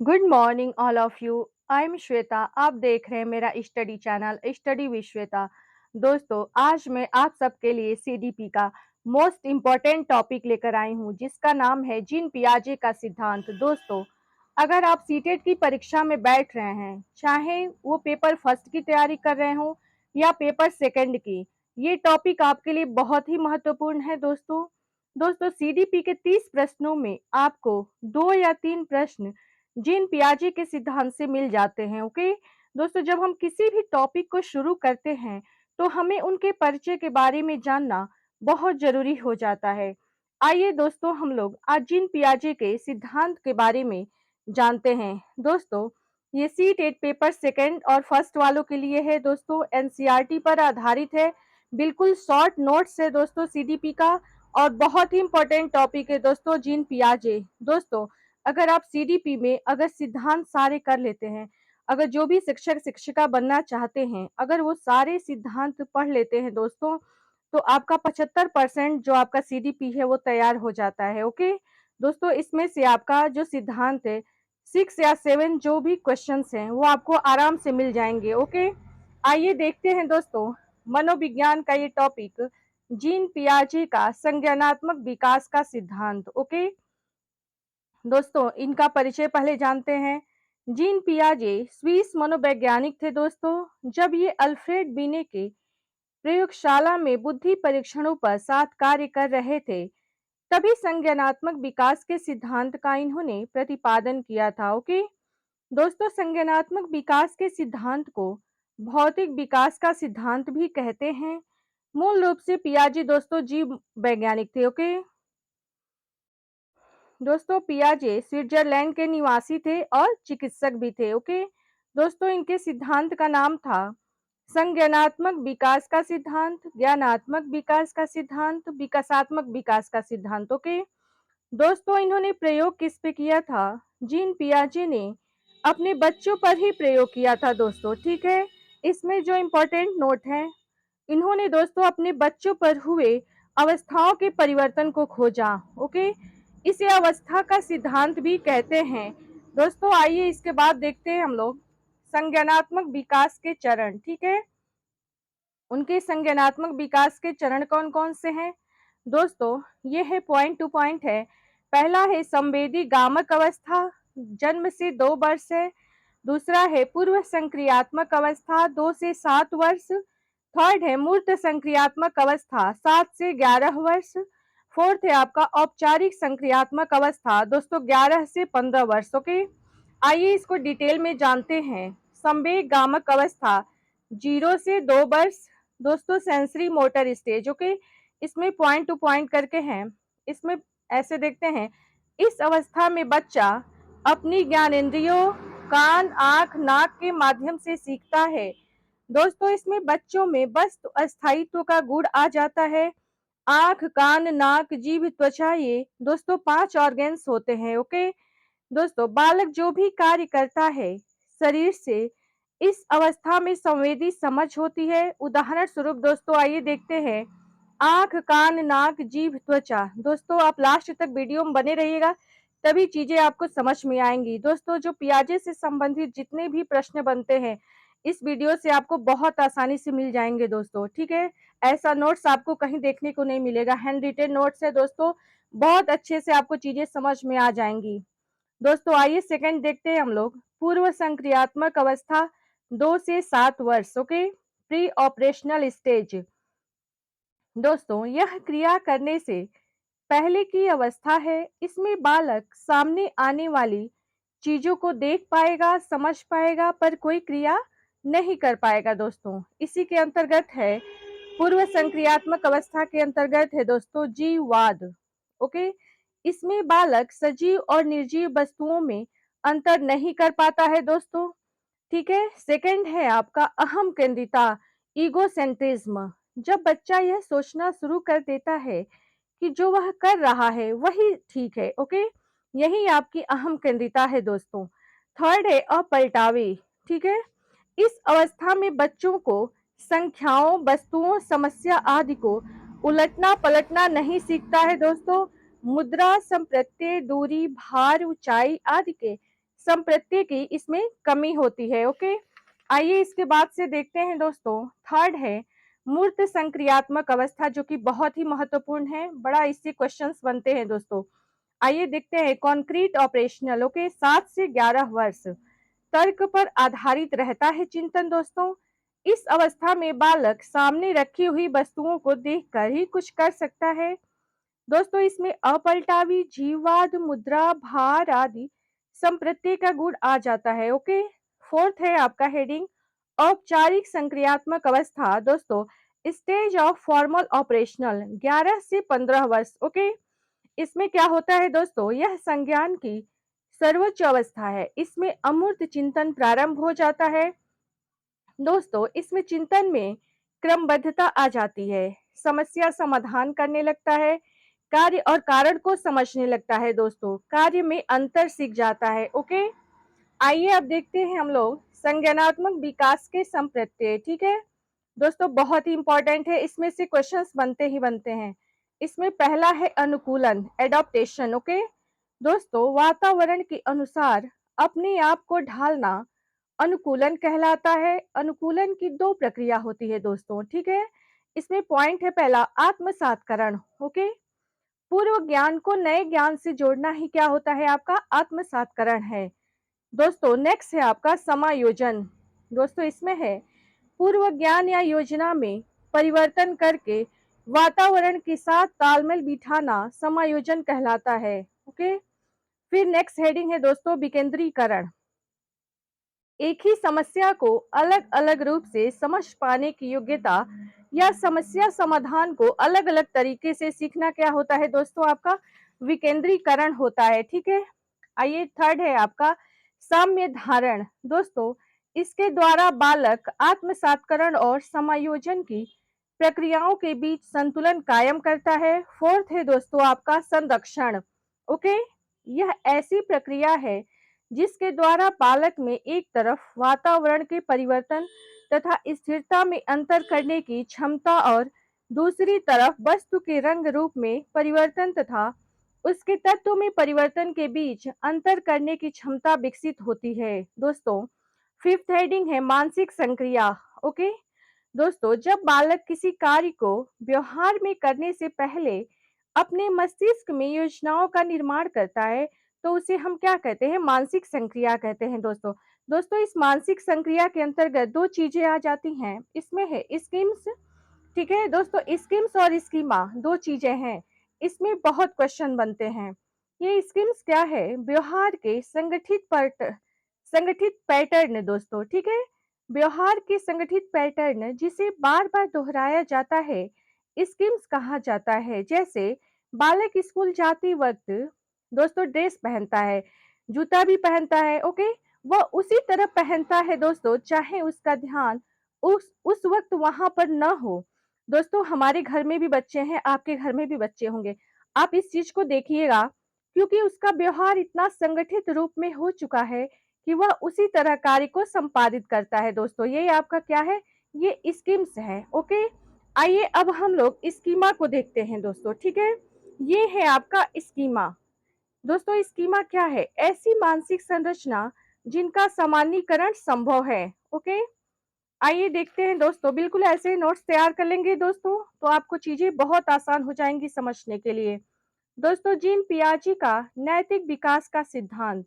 Good morning all of you. I am Shweta. आप देख रहे हैं मेरा study channel study with Shweta. दोस्तों, आज मैं आप सबके लिए सीडीपी का मोस्ट इम्पॉर्टेंट टॉपिक लेकर आई हूँ, जिसका नाम है जीन पियाजे का सिद्धांत। दोस्तों, अगर आप सीटेट की परीक्षा में बैठ रहे हैं, चाहे वो पेपर फर्स्ट की तैयारी कर रहे हो या पेपर सेकंड की, ये टॉपिक आपके लिए बहुत ही महत्वपूर्ण है। दोस्तों सीडीपी के 30 प्रश्नों में आपको 2 या 3 प्रश्न जीन पियाजे के सिद्धांत से मिल जाते हैं। ओके दोस्तों, जब हम किसी भी टॉपिक को शुरू करते हैं तो हमें उनके परिचय के बारे में जानना बहुत जरूरी हो जाता है। आइए दोस्तों, हम लोग आज जीन पियाजे के सिद्धांत के बारे में जानते हैं। दोस्तों, ये सीटेट पेपर सेकंड और फर्स्ट वालों के लिए है। दोस्तों, एनसीईआरटी पर आधारित है, बिल्कुल शॉर्ट नोट्स है दोस्तों सीडीपी का, और बहुत ही इंपॉर्टेंट टॉपिक है दोस्तों जीन पियाजे। दोस्तों, अगर आप सीडीपी में अगर सिद्धांत सारे कर लेते हैं, अगर जो भी शिक्षक शिक्षिका बनना चाहते हैं, अगर वो सारे सिद्धांत पढ़ लेते हैं दोस्तों, तो आपका 75% जो आपका सीडीपी है वो तैयार हो जाता है। ओके दोस्तों, इसमें से आपका जो सिद्धांत है 6 या 7 जो भी क्वेश्चंस हैं वो आपको आराम से मिल जाएंगे। ओके, आइए देखते हैं दोस्तों मनोविज्ञान का ये टॉपिक, जीन पियाजे का संज्ञानात्मक विकास का सिद्धांत। ओके दोस्तों, इनका परिचय पहले जानते हैं। जीन पियाजे स्विस मनोवैज्ञानिक थे दोस्तों। जब ये अल्फ्रेड बीने के प्रयोगशाला में बुद्धि परीक्षणों पर साथ कार्य कर रहे थे, तभी संज्ञानात्मक विकास के सिद्धांत का इन्होंने प्रतिपादन किया था। ओके दोस्तों, संज्ञानात्मक विकास के सिद्धांत को भौतिक विकास का सिद्धांत भी कहते हैं। मूल रूप से पियाजे दोस्तों जीव वैज्ञानिक थे। ओके दोस्तों, पियाजे स्विट्जरलैंड के निवासी थे और चिकित्सक भी थे। ओके दोस्तों, इनके सिद्धांत का नाम था संज्ञानात्मक विकास का सिद्धांत, ज्ञानात्मक विकास का सिद्धांत, विकासात्मक विकास का सिद्धांत। ओके दोस्तों, इन्होंने प्रयोग किस पे किया था? जीन पियाजे ने अपने बच्चों पर ही प्रयोग किया था दोस्तों। ठीक है, इसमें जो इम्पोर्टेंट नोट है, इन्होंने दोस्तों अपने बच्चों पर हुए अवस्थाओं के परिवर्तन को खोजा। ओके, इसे अवस्था का सिद्धांत भी कहते हैं दोस्तों। आइए इसके बाद देखते हैं हम लोग संज्ञानात्मक विकास के चरण। ठीक है, उनके संज्ञानात्मक विकास के चरण कौन कौन से हैं दोस्तों? ये है पॉइंट टू पॉइंट है। पहला है संवेदी गामक अवस्था, जन्म से 2 वर्ष है। दूसरा है पूर्व संक्रियात्मक अवस्था, 2 से 7 वर्ष। थर्ड है मूर्त संक्रियात्मक अवस्था, 7 से 11 वर्ष। फोर्थ है आपका औपचारिक संक्रियात्मक अवस्था दोस्तों, 11 से 15 वर्ष। ओके, आइए इसको डिटेल में जानते हैं। संवेग गामक अवस्था 0 से 2 वर्ष दोस्तों, सेंसरी मोटर स्टेज। ओके, इसमें पॉइंट टू पॉइंट करके हैं। इसमें ऐसे देखते हैं, इस अवस्था में बच्चा अपनी ज्ञानेंद्रियों कान आंख नाक के माध्यम से सीखता है दोस्तों। इसमें बच्चों में वस्तु अस्थायित्व का गुण आ जाता है। आंख कान नाक जीभ त्वचा, ये दोस्तों 5 ऑर्गेन्स होते हैं। ओके दोस्तों, बालक जो भी कार्य करता है शरीर से, इस अवस्था में संवेदी समझ होती है। उदाहरण स्वरूप दोस्तों आइए देखते हैं, आंख कान नाक जीभ त्वचा। दोस्तों, आप लास्ट तक वीडियो में बने रहिएगा, तभी चीजें आपको समझ में आएंगी। दोस्तों, जो पियाजे से संबंधित जितने भी प्रश्न बनते हैं, इस वीडियो से आपको बहुत आसानी से मिल जाएंगे दोस्तों। ठीक है, ऐसा नोट्स आपको कहीं देखने को नहीं मिलेगा, हैंड रिटेन नोट्स है दोस्तों, बहुत अच्छे से आपको चीजें समझ में आ जाएंगी। दोस्तों, आइए सेकंड देखते हैं हम लोग, पूर्व संक्रियात्मक अवस्था 2 से 7 वर्ष। ओके, प्री ऑपरेशनल स्टेज दोस्तों, यह क्रिया करने से पहले की अवस्था है। इसमें बालक सामने आने वाली चीजों को देख पाएगा, समझ पाएगा, पर कोई क्रिया नहीं कर पाएगा दोस्तों। इसी के अंतर्गत है, पूर्व संक्रियात्मक अवस्था के अंतर्गत है दोस्तों जीववाद। ओके, इसमें बालक सजीव और निर्जीव वस्तुओं में अंतर नहीं कर पाता है दोस्तों। ठीक है, सेकंड है आपका अहम केंद्रिता, ईगोसेंट्रिज्म। जब बच्चा यह सोचना शुरू कर देता है कि जो वह कर रहा है वही ठीक है। ओके, यही आपकी अहम केंद्रिता है दोस्तों। थर्ड है अपलटावे। ठीक है, इस अवस्था में बच्चों को संख्याओं वस्तुओं समस्या आदि को उलटना पलटना नहीं सीखता है दोस्तों। मुद्रा संप्रत्यय दूरी भार ऊंचाई आदि के संप्रत्यय की इसमें कमी होती है। ओके, आइए इसके बाद से देखते हैं दोस्तों, थर्ड है मूर्त संक्रियात्मक अवस्था, जो कि बहुत ही महत्वपूर्ण है, बड़ा इससे क्वेश्चंस बनते हैं दोस्तों। आइए देखते हैं कॉन्क्रीट ऑपरेशनल। ओके, 7 से 11 वर्ष तर्क पर आधारित रहता है चिंतन दोस्तों। इस अवस्था में बालक सामने रखी हुई वस्तुओं को देखकर ही कुछ कर सकता है दोस्तों। इसमें अपलटावी, जीववाद, मुद्रा, भार आदि संप्रत्यय का गुण आ जाता है। ओके, फोर्थ है आपका हेडिंग औपचारिक संक्रियात्मक अवस्था दोस्तों, स्टेज ऑफ फॉर्मल ऑपरेशनल, 11 से 15 वर्ष। ओके, इसमें क्या होता है दोस्तों, यह संज्ञान की सर्वोच्च अवस्था है। इसमें अमूर्त चिंतन प्रारंभ हो जाता है दोस्तों। इसमें चिंतन में क्रमबद्धता आ जाती है, समस्या समाधान करने लगता है, कार्य और कारण को समझने लगता है दोस्तों, कार्य में अंतर सीख जाता है। ओके, आइए अब देखते हैं हम लोग संज्ञानात्मक विकास के संप्रत्यय। ठीक है दोस्तों, बहुत ही इंपॉर्टेंट है, इसमें से क्वेश्चंस बनते ही बनते हैं। इसमें पहला है अनुकूलन, एडॉप्टेशन। ओके दोस्तों, वातावरण के अनुसार अपने आप को ढालना अनुकूलन कहलाता है। अनुकूलन की दो प्रक्रिया होती है दोस्तों। ठीक है, इसमें पॉइंट है पहला आत्मसातकरण। ओके, पूर्व ज्ञान को नए ज्ञान से जोड़ना ही क्या होता है, आपका आत्मसातकरण है दोस्तों। नेक्स्ट है आपका समायोजन दोस्तों। इसमें है पूर्व ज्ञान या योजना में परिवर्तन करके वातावरण के साथ तालमेल बिठाना समायोजन कहलाता है। ओके, फिर नेक्स्ट हेडिंग है दोस्तों विकेंद्रीकरण। एक ही समस्या को अलग अलग रूप से समझ पाने की योग्यता या समस्या समाधान को अलग अलग तरीके से सीखना क्या होता है दोस्तों, आपका विकेंद्रीकरण होता है। ठीक है, आइए थर्ड है आपका साम्य धारण दोस्तों। इसके द्वारा बालक आत्मसातकरण और समायोजन की प्रक्रियाओं के बीच संतुलन कायम करता है। फोर्थ है दोस्तों आपका संरक्षण। ओके, यह ऐसी प्रक्रिया है जिसके द्वारा बालक में एक तरफ वातावरण के परिवर्तन तथा स्थिरता में अंतर करने की क्षमता और दूसरी तरफ वस्तु के रंग रूप में परिवर्तन तथा उसके तत्व में परिवर्तन के बीच अंतर करने की क्षमता विकसित होती है दोस्तों। फिफ्थ हेडिंग है मानसिक संक्रिया। ओके दोस्तों, जब बालक किसी कार्य को व्यवहार में करने से पहले अपने मस्तिष्क में योजनाओं का निर्माण करता है तो उसे हम क्या कहते हैं, मानसिक संक्रिया कहते हैं दोस्तों। दोस्तों, इस मानसिक संक्रिया के अंतर्गत दो चीजें आ जाती हैं, इसमें है स्कीम्स। ठीक है दोस्तों, स्कीम्स और स्कीमा दो चीजें हैं, इसमें बहुत क्वेश्चन बनते हैं। ये स्कीम्स क्या है, व्यवहार के संगठित पैटर्न दोस्तों। ठीक है, व्यवहार के संगठित पैटर्न जिसे बार बार दोहराया जाता है स्कीम्स कहा जाता है। जैसे बालक स्कूल जाते वक्त दोस्तों ड्रेस पहनता है, जूता भी पहनता है। ओके, वह उसी तरह पहनता है दोस्तों, चाहे उसका ध्यान उस वक्त वहां पर न हो। दोस्तों, हमारे घर में भी बच्चे हैं, आपके घर में भी बच्चे होंगे, आप इस चीज को देखिएगा, क्योंकि उसका व्यवहार इतना संगठित रूप में हो चुका है कि वह उसी तरह कार्य को संपादित करता है दोस्तों। ये आपका क्या है, ये स्कीम्स है। ओके, आइए अब हम लोग स्कीमा को देखते हैं दोस्तों। ठीक है, ये है आपका स्कीमा दोस्तों। स्कीमा क्या है, ऐसी मानसिक संरचना जिनका सामान्यीकरण संभव है। ओके, आइए देखते हैं दोस्तों, बिल्कुल ऐसे नोट्स तैयार कर लेंगे दोस्तों तो आपको चीजें बहुत आसान हो जाएंगी समझने के लिए। दोस्तों, जीन पियाजे का नैतिक विकास का सिद्धांत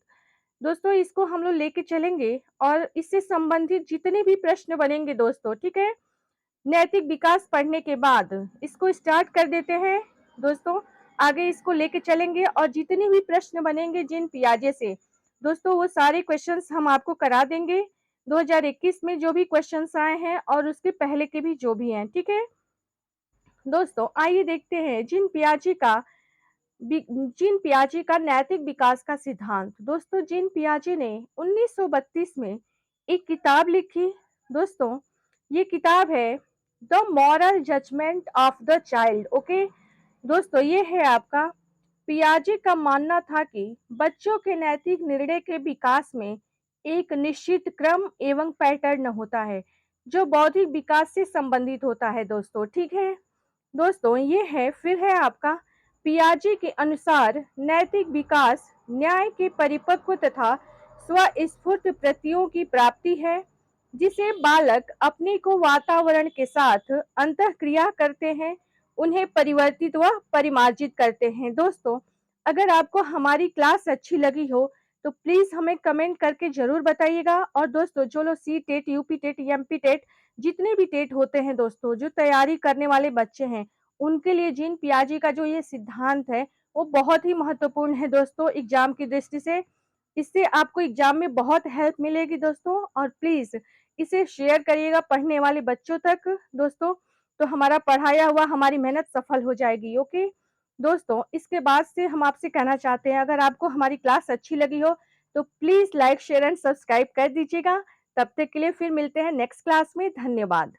दोस्तों, इसको हम लोग लेके चलेंगे और इससे संबंधित जितने भी प्रश्न बनेंगे दोस्तों, ठीक है, नैतिक विकास पढ़ने के बाद इसको स्टार्ट कर देते हैं दोस्तों। आगे इसको लेके चलेंगे और जितने भी प्रश्न बनेंगे जीन पियाजे से दोस्तों, वो सारे क्वेश्चंस हम आपको करा देंगे 2021 में जो भी क्वेश्चंस आए हैं और उसके पहले के भी जो भी हैं। ठीक है दोस्तों, आइए देखते हैं जीन पियाजे का नैतिक विकास का सिद्धांत। दोस्तों, जीन पियाजे ने 1932 में एक किताब लिखी दोस्तों। ये किताब है the moral judgement of the child. Okay दोस्तों, ये है आपका पियाजे का मानना था कि बच्चों के नैतिक निर्णय के विकास में एक निश्चित क्रम एवं पैटर्न होता है जो बौद्धिक विकास से संबंधित होता है दोस्तों। ठीक है दोस्तों, ये है फिर है आपका पियाजे के अनुसार नैतिक विकास न्याय के परिपक्व तथा स्वस्फूर्त प्रतियों की प्राप्ति है, जिसे बालक अपने को वातावरण के साथ अंतःक्रिया करते हैं, उन्हें परिवर्तित व परिमार्जित करते हैं। दोस्तों, अगर आपको हमारी क्लास अच्छी लगी हो तो प्लीज हमें कमेंट करके जरूर बताइएगा। और दोस्तों, जो लोग C TET, UP TET, MP TET, जितने भी टेट होते हैं दोस्तों, जो तैयारी करने वाले बच्चे हैं, उनके लिए जीन पियाजे का जो ये सिद्धांत है वो बहुत ही महत्वपूर्ण है दोस्तों, एग्जाम की दृष्टि से। इससे आपको एग्जाम में बहुत हेल्प मिलेगी दोस्तों। और प्लीज इसे शेयर करिएगा पढ़ने वाले बच्चों तक दोस्तों, तो हमारा पढ़ाया हुआ, हमारी मेहनत सफल हो जाएगी। ओके दोस्तों, इसके बाद से हम आपसे कहना चाहते हैं, अगर आपको हमारी क्लास अच्छी लगी हो तो please like, share and subscribe कर दीजिएगा। तब तक के लिए फिर मिलते हैं नेक्स्ट क्लास में। धन्यवाद।